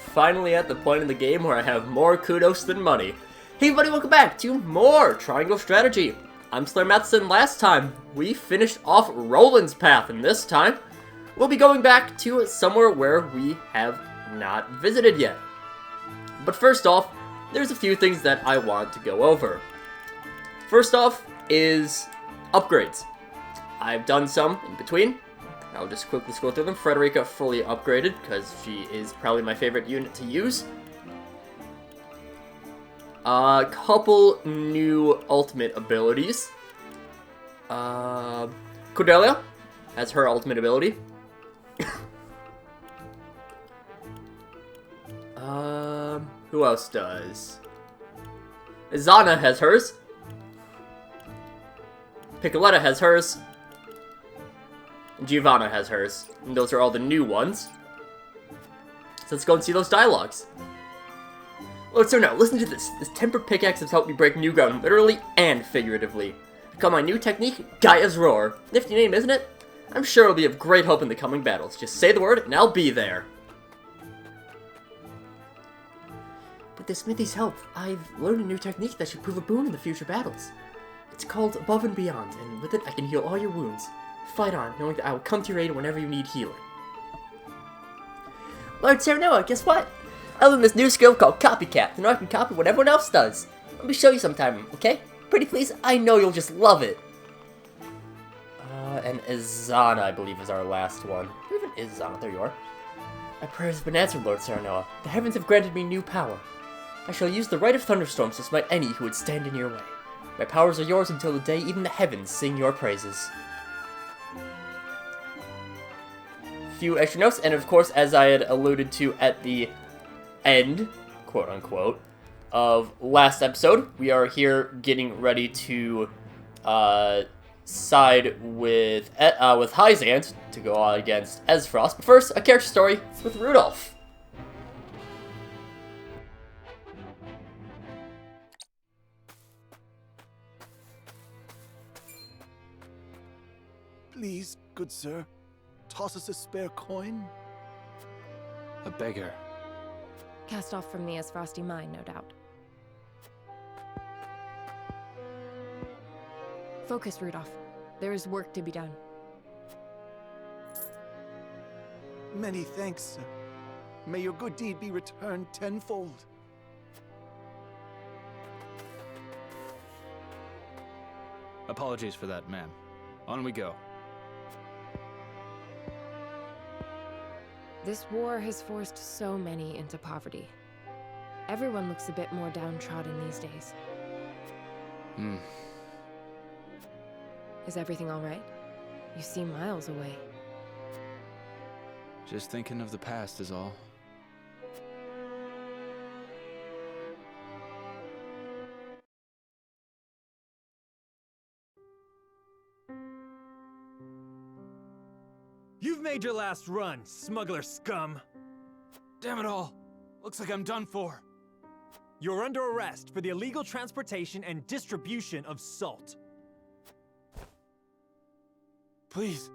finally at the point in the game where I have more kudos than money. Hey everybody, welcome back to more Triangle Strategy. I'm SlayerMathis, and last time we finished off Roland's path, and this time we'll be going back to somewhere where we have not visited yet. But first off, there's a few things that I want to go over. First off is upgrades. I've done some in between. I'll just quickly scroll through them. Frederica fully upgraded because she is probably my favorite unit to use. A couple new ultimate abilities. Cordelia has her ultimate ability. Who else does? Zana has hers. Piccoletta has hers. And Giovanna has hers. And those are all the new ones. So let's go and see those dialogues. Lord Sir, now listen to this. This tempered pickaxe has helped me break new ground, literally and figuratively. I call my new technique Gaia's Roar. Nifty name, isn't it? I'm sure it'll be of great help in the coming battles. Just say the word and I'll be there. With the smithy's help, I've learned a new technique that should prove a boon in the future battles. It's called Above and Beyond, and with it I can heal all your wounds. Fight on, knowing that I will come to your aid whenever you need healing. Lord Serenoa, guess what? I learned this new skill called Copycat, and now I can copy what everyone else does. Let me show you sometime, okay? Pretty please, I know you'll just love it. And Izana, I believe, is our last one. Who even is Izana? There you are. My prayers have been answered, Lord Serenoa. The heavens have granted me new power. I shall use the Rite of Thunderstorms to smite any who would stand in your way. My powers are yours until the day even the heavens sing your praises. Few extra notes, and of course, as I had alluded to at the end, quote-unquote, of last episode, we are here getting ready to side with Hyzant to go on against Ezfrost. But first, a character story with Rudolph. Please, good sir, toss us a spare coin. A beggar. Cast off from the Ezfrosty mine, no doubt. Focus, Rudolph. There is work to be done. Many thanks, sir. May your good deed be returned tenfold. Apologies for that, ma'am. On we go. This war has forced so many into poverty. Everyone looks a bit more downtrodden these days. Is everything all right? You seem miles away. Just thinking of the past is all. You've made your last run, smuggler scum! Damn it all! Looks like I'm done for. You're under arrest for the illegal transportation and distribution of salt. Please,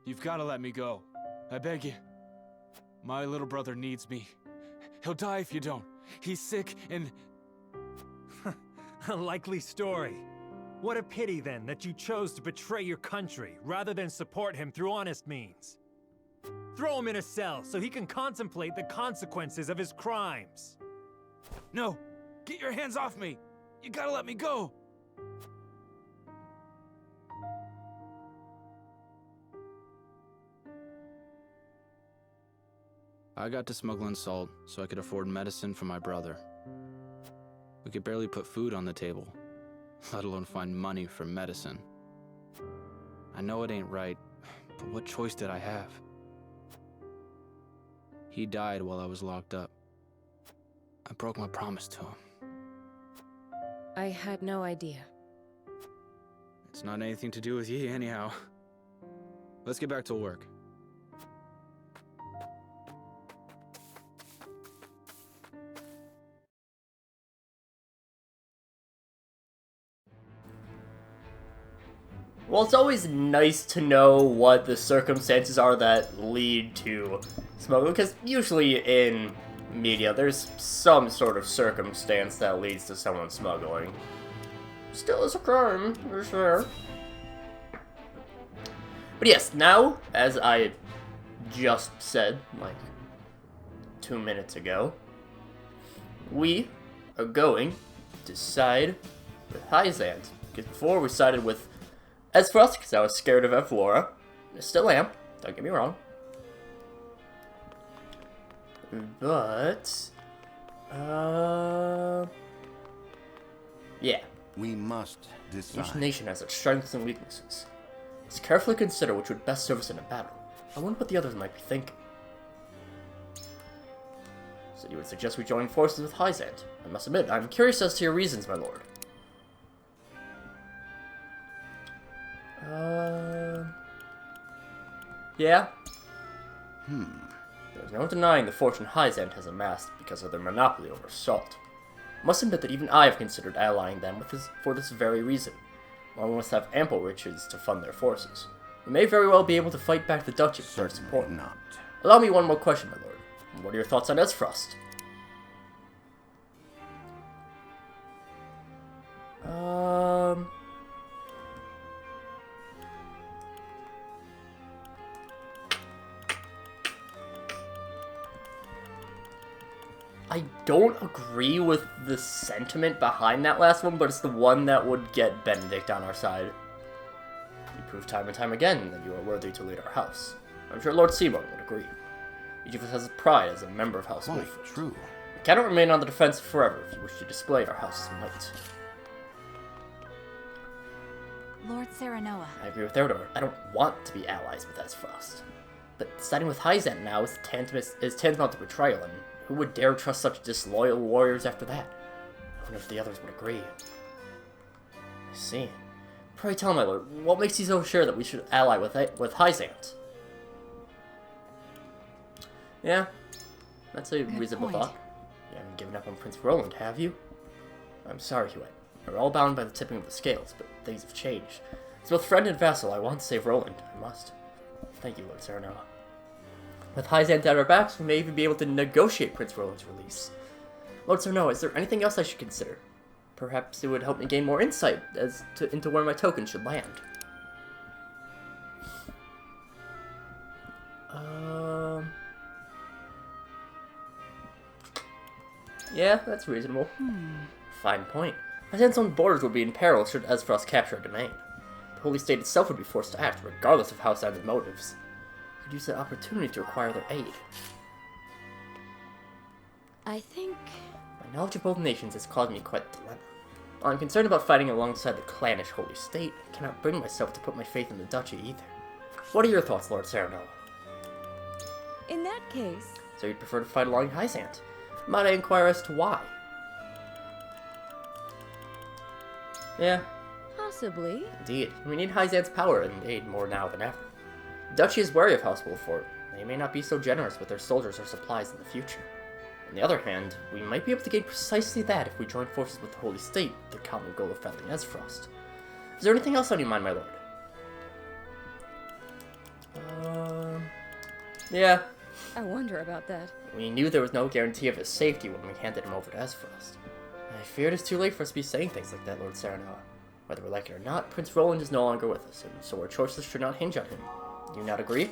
you've got to let me go. I beg you. My little brother needs me. He'll die if you don't. He's sick and... A likely story. What a pity, then, that you chose to betray your country, rather than support him through honest means. Throw him in a cell, so he can contemplate the consequences of his crimes. No! Get your hands off me! You gotta let me go! I got to smuggling salt so I could afford medicine for my brother. We could barely put food on the table, let alone find money for medicine. I know it ain't right, but what choice did I have? He died while I was locked up. I broke my promise to him. I had no idea. It's not anything to do with ye, anyhow. Let's get back to work. Well, it's always nice to know what the circumstances are that lead to smuggling, because usually in media, there's some sort of circumstance that leads to someone smuggling. Still is a crime, for sure. But yes, now, as I just said, like 2 minutes ago, we are going to side with Hyzant. Because before we sided with Ezfrost, because I was scared of Avlora. I still am, don't get me wrong. But, yeah. We must decide. Each nation has its strengths and weaknesses. Let's carefully consider which would best serve us in a battle. I wonder what the others might be thinking. So you would suggest we join forces with Hyzant. I must admit, I'm curious as to your reasons, my lord. Yeah? There's no denying the fortune Hyzant has amassed because of their monopoly over salt. I must admit that even I have considered allying them for this very reason. One must have ample riches to fund their forces. We may very well be able to fight back the Duchy with their support. Not. Allow me one more question, my lord. What are your thoughts on Ezfrost? I don't agree with the sentiment behind that last one, but it's the one that would get Benedict on our side. You prove time and time again that you are worthy to lead our house. I'm sure Lord Seaborn would agree. Each of us has pride as a member of House Quite Wolf. true. We cannot remain on the defensive forever if you wish to display our house's might. Lord Serenoa. I agree with Theodore. I don't want to be allies with Ezfrost. But siding with Hyzant now is tantamount to betrayal, and who would dare trust such disloyal warriors after that? I wonder if the others would agree. I see. Pray tell, my lord, what makes you so sure that we should ally with Hyzant? Yeah, that's a reasonable thought. You haven't given up on Prince Roland, have you? I'm sorry, Hewitt. We're all bound by the tipping of the scales, but things have changed. As both friend and vassal, I want to save Roland. I must. Thank you, Lord Serenoa. With Hyzant at our backs, we may even be able to negotiate Prince Roland's release. Lord Serenoa, is there anything else I should consider? Perhaps it would help me gain more insight into where my token should land. Yeah, that's reasonable. Fine point. Hyzant's own borders would be in peril should Ezfrost capture a domain. The Holy State itself would be forced to act, regardless of Hyzant's motives. We could use that opportunity to acquire their aid. I think... My knowledge of both nations has caused me quite a dilemma. While I'm concerned about fighting alongside the clannish Holy State, I cannot bring myself to put my faith in the Duchy either. What are your thoughts, Lord Serenoa? In that case... So you'd prefer to fight along Hyzant? Might I inquire as to why? Yeah. Possibly. Indeed. We need Hyzant's power and aid more now than ever. The Duchy is wary of House Wolfort. They may not be so generous with their soldiers or supplies in the future. On the other hand, we might be able to gain precisely that if we join forces with the Holy State, the common goal of felling Ezfrost. Is there anything else on your mind, my lord? Yeah. I wonder about that. We knew there was no guarantee of his safety when we handed him over to Ezfrost. I fear it is too late for us to be saying things like that, Lord Serenoa. Whether we like it or not, Prince Roland is no longer with us, and so our choices should not hinge on him. Do you not agree?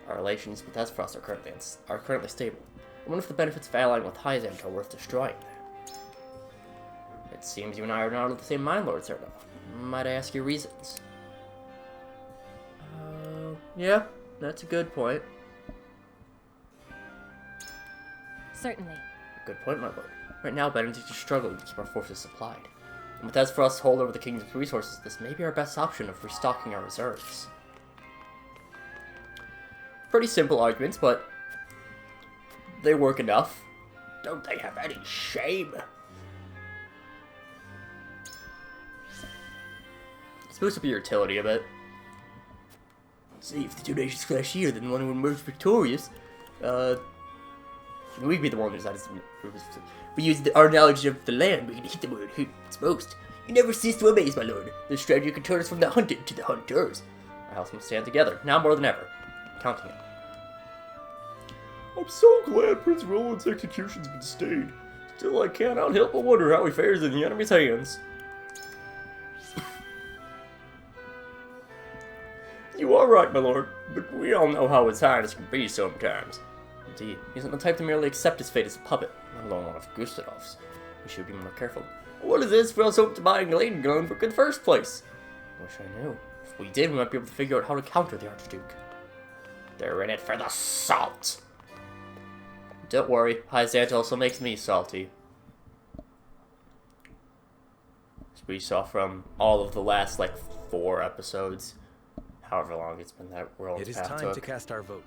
Our relations with Ezfrost are currently stable. I wonder if the benefits of allying with Hyzant are worth destroying there. It seems you and I are not of the same mind, Lord Serenoa. Might I ask your reasons? Yeah, that's a good point. Certainly. Good point, my lord. Right now, Benedict is struggling to keep our forces supplied. And with Ezfrost's hold over the kingdom's resources, this may be our best option of restocking our reserves. Pretty simple arguments, but they work enough. Don't they have any shame? Let's boost up your utility a bit. See, if the two nations clash here, then one will emerge victorious. We'd be the one who decides to... We use our knowledge of the land, we can hit them where it hurts most. You never cease to amaze, my lord. The strategy can turn us from the hunted to the hunters. house must stand together, now more than ever. Counting it. I'm so glad Prince Roland's execution's been stayed. Still, I cannot help but wonder how he fares in the enemy's hands. You are right, my lord, but we all know how his highness can be sometimes. Indeed, he isn't the type to merely accept his fate as a puppet, let alone one of Gustav's. We should be more careful. What is this for us hope to buy Glade gun for the first place? I wish I knew. If we did, we might be able to figure out how to counter the Archduke. They're in it for the salt! Don't worry, Hyzant also makes me salty. As we saw from all of the last, 4 episodes. However long it's been that world. It is time to cast our vote.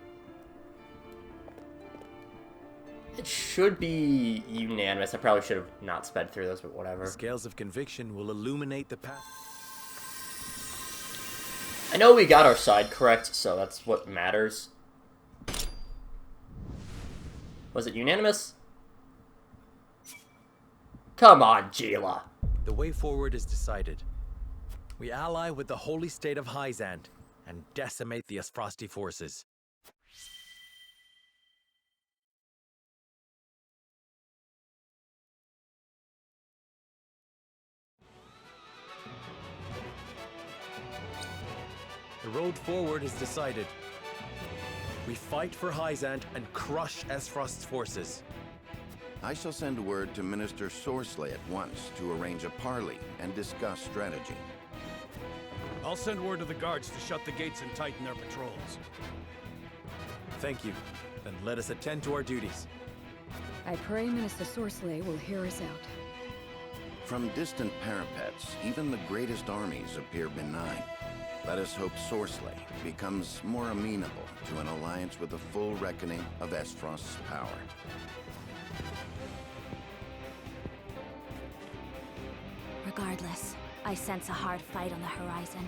It should be unanimous. I probably should have not sped through those, but whatever. The scales of conviction will illuminate the path. I know we got our side correct, so that's what matters. Was it unanimous? Come on, Gila. The way forward is decided. We ally with the holy state of Hyzant and decimate the Frosty forces. The road forward is decided. We fight for Hyzant and crush Esfrost's forces. I shall send word to Minister Sorsley at once to arrange a parley and discuss strategy. I'll send word to the guards to shut the gates and tighten their patrols. Thank you. Then let us attend to our duties. I pray Minister Sorsley will hear us out. From distant parapets, even the greatest armies appear benign. Let us hope Sorsley becomes more amenable to an alliance with the full reckoning of Esfrost's power. Regardless, I sense a hard fight on the horizon.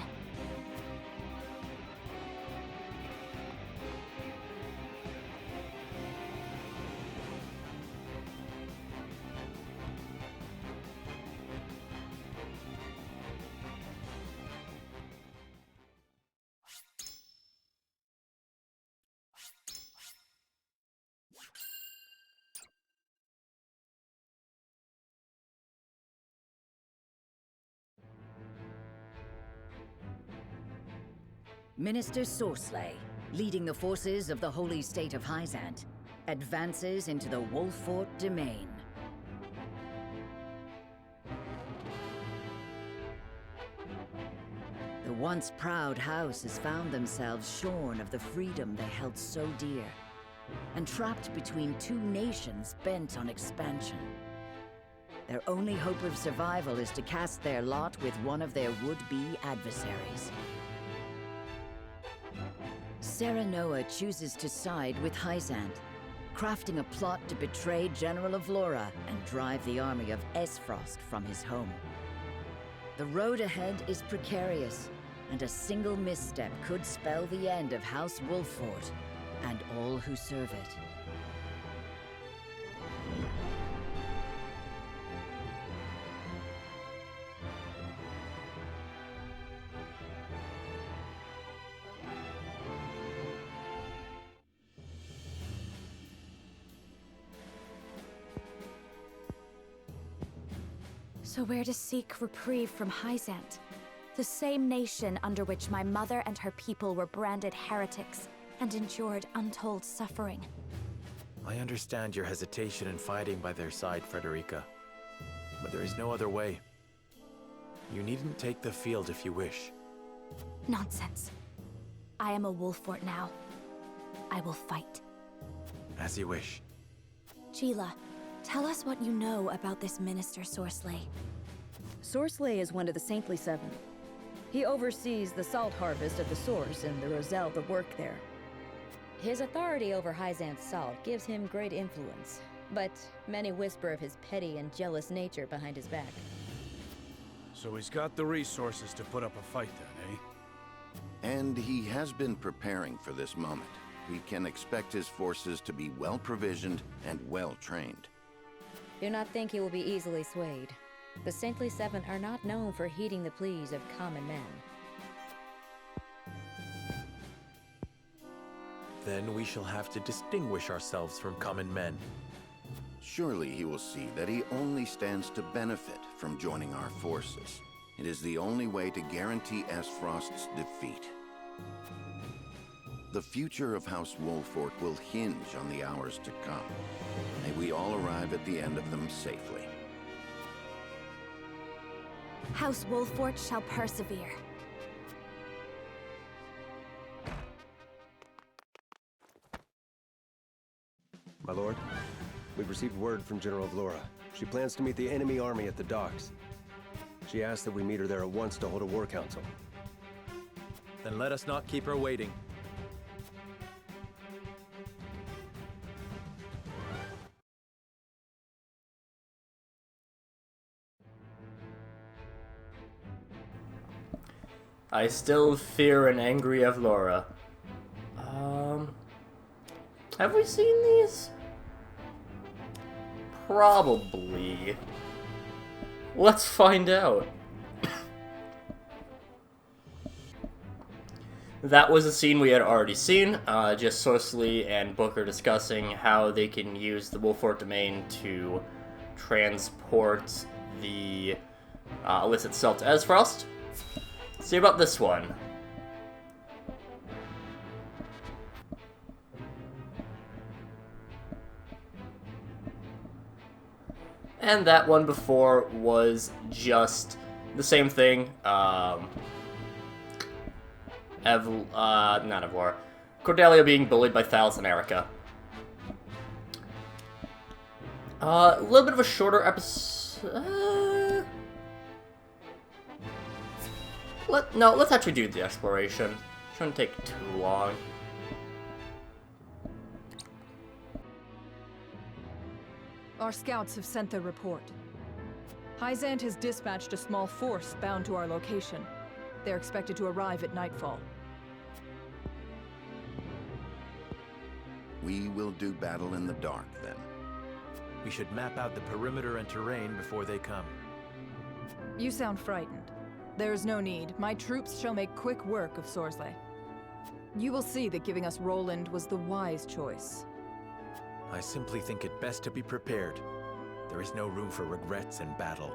Minister Sorsley, leading the forces of the Holy State of Hyzant, advances into the Wolffort domain. The once proud house has found themselves shorn of the freedom they held so dear, and trapped between two nations bent on expansion. Their only hope of survival is to cast their lot with one of their would-be adversaries. Serenoa chooses to side with Hyzant, crafting a plot to betray General Avlora and drive the army of Esfrost from his home. The road ahead is precarious, and a single misstep could spell the end of House Wolffort and all who serve it. So we're to seek reprieve from Hyzant, the same nation under which my mother and her people were branded heretics and endured untold suffering. I understand your hesitation in fighting by their side, Frederica. But there is no other way. You needn't take the field if you wish. Nonsense. I am a Wolffort now. I will fight. As you wish. Gila, tell us what you know about this Minister Sorsley. Sorsley is one of the Saintly Seven. He oversees the salt harvest at the source and the Roselle that work there. His authority over Hyzant's salt gives him great influence, but many whisper of his petty and jealous nature behind his back. So he's got the resources to put up a fight then, eh? And he has been preparing for this moment. We can expect his forces to be well provisioned and well trained. Do not think he will be easily swayed. The Saintly Seven are not known for heeding the pleas of common men. Then we shall have to distinguish ourselves from common men. Surely he will see that he only stands to benefit from joining our forces. It is the only way to guarantee Aesfrost's defeat. The future of House Wolfort will hinge on the hours to come. May we all arrive at the end of them safely. House Wolfort shall persevere. My lord, we've received word from General Avlora. She plans to meet the enemy army at the docks. She asked that we meet her there at once to hold a war council. Then let us not keep her waiting. I still fear an angry Avlora. Have we seen these? Probably. Let's find out. That was a scene we had already seen, just Sorceley and Booker discussing how they can use the Wolfort domain to transport the illicit salt to Aesfrost. Let's see about this one. And that one before was just the same thing. Not Avlora. Cordelia being bullied by Thales and Erica. A little bit of a shorter episode. Let's actually do the exploration. Shouldn't take too long. Our scouts have sent their report. Hyzant has dispatched a small force bound to our location. They're expected to arrive at nightfall. We will do battle in the dark, then. We should map out the perimeter and terrain before they come. You sound frightened. There is no need. My troops shall make quick work of Sorsley. You will see that giving us Roland was the wise choice. I simply think it best to be prepared. There is no room for regrets in battle.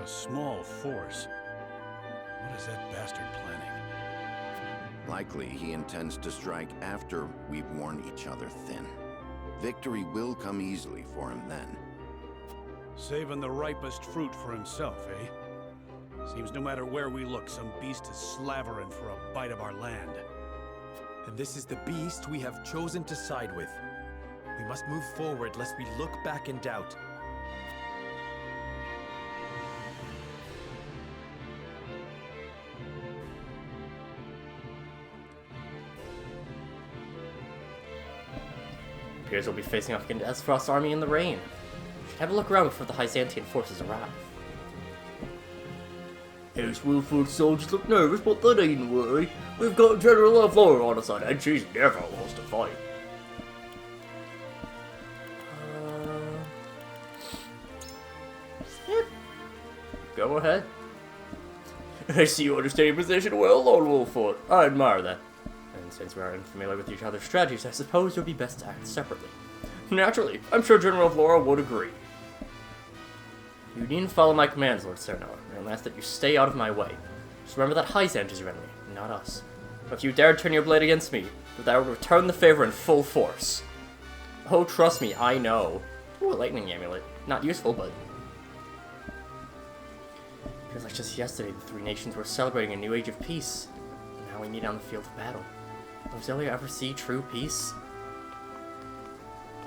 A small force? What is that bastard planning? Likely he intends to strike after we've worn each other thin. Victory will come easily for him then. Saving the ripest fruit for himself, eh? Seems no matter where we look, some beast is slavering for a bite of our land. And this is the beast we have chosen to side with. We must move forward lest we look back in doubt. Appears we'll be facing off against Aesfrost's army in the rain. Should have a look around before the Hyzantian forces arrive. House Wolfort soldiers look nervous, but they needn't worry. We've got General Avlora on our side, and she's never lost a fight. Yep. Go ahead. I see you understand your position well, Lord Wolfort. I admire that. And since we are unfamiliar with each other's strategies, I suppose it would be best to act separately. Naturally, I'm sure General Avlora would agree. You needn't follow my commands, Lord Cerno. I'll ask that you stay out of my way. Just remember that Hyzant is your enemy, not us. If you dare turn your blade against me, that I will return the favor in full force. Oh, trust me, I know. Ooh, a lightning amulet. Not useful, but... Feels like just yesterday the three nations were celebrating a new age of peace. Now we meet on the field of battle. Will Zelia ever see true peace?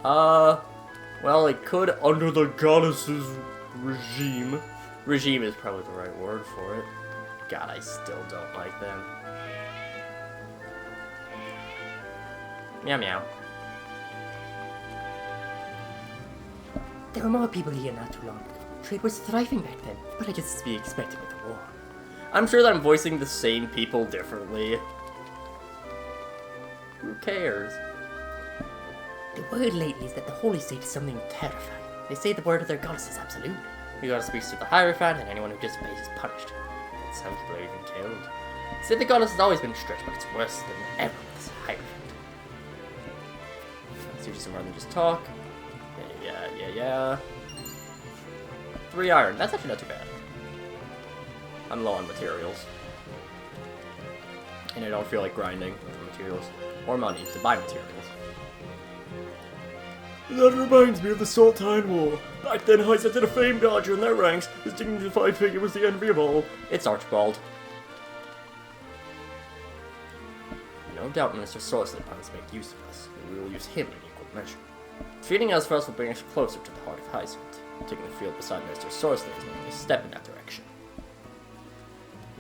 Well, it could under the goddess's regime. Regime is probably the right word for it. God, I still don't like them. Meow meow. There were more people here not too long ago. Trade was thriving back then, but I guess it's to be expected with the war. I'm sure that I'm voicing the same people differently. Who cares? The word lately is that the Holy State is something terrifying. They say the word of their goddess is absolute. The goddess speaks to the Hierophant, and anyone who disobeys is punished. It's some people are even killed. Civic Goddess has always been strict, but it's worse than ever with this Hierophant. Let's do some more than just talk. Yeah. 3 iron. That's actually not too bad. I'm low on materials. And I don't feel like grinding for materials. Or money to buy materials. That reminds me of the Saltine War. Back then, Hyzant had a famed archer in their ranks. His dignified figure was the envy of all. It's Archibald. No doubt Minister Sorcerer plans to make use of us, and we will use him in equal measure. Defeating Azeroth will bring us closer to the heart of Hyzant. Taking the field beside Minister Sorcerer is making a step in that direction.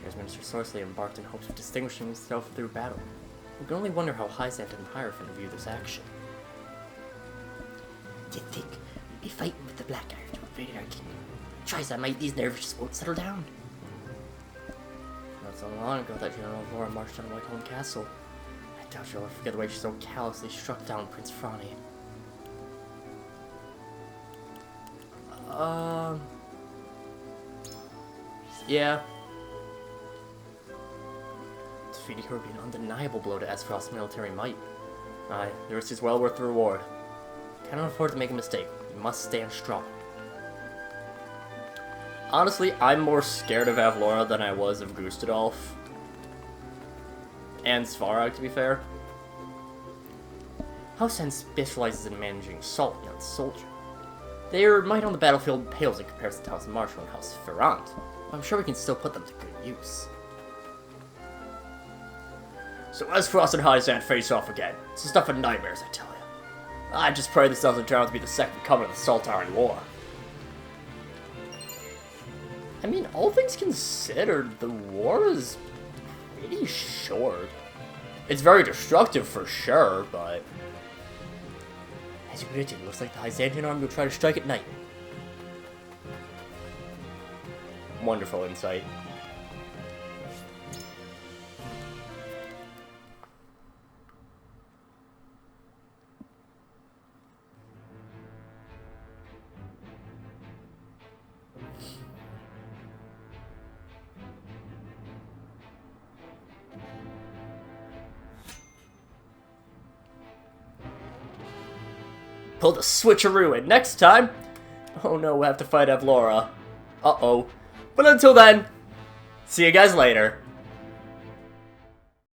Here's Minister Sorcerer embarked in hopes of distinguishing himself through battle. We can only wonder how Hyzant and Hierophant view this action. Do you think we'd be fighting with the Black Iron to invade our kingdom? Tries I might these nerves just won't settle down. Not so long ago that General Avlora marched on Whiteholm Castle. I doubt you'll ever forget the way she so callously struck down Prince Franny. Yeah. Defeating her would be an undeniable blow to Azeroth's military might. Aye, the risk is well worth the reward. Cannot afford to make a mistake. We must stand strong. Honestly, I'm more scared of Avlora than I was of Gustadolf. And Svarog, to be fair. Hyzant specializes in managing salt and the soldier. Their might on the battlefield pales in comparison to House Marshall and House Ferrand. I'm sure we can still put them to good use. So as Frost and Hyzant face off again, it's the stuff of nightmares, I tell you. I just pray this doesn't turn out to be the second coming of the Salt Iron War. I mean, all things considered, the war is pretty short. It's very destructive for sure, but as you predicted, it looks like the Hyzantian army will try to strike at night. Wonderful insight. Pull the switcheroo, and next time, oh no, we'll have to fight Avlora. Uh-oh. But until then, see you guys later.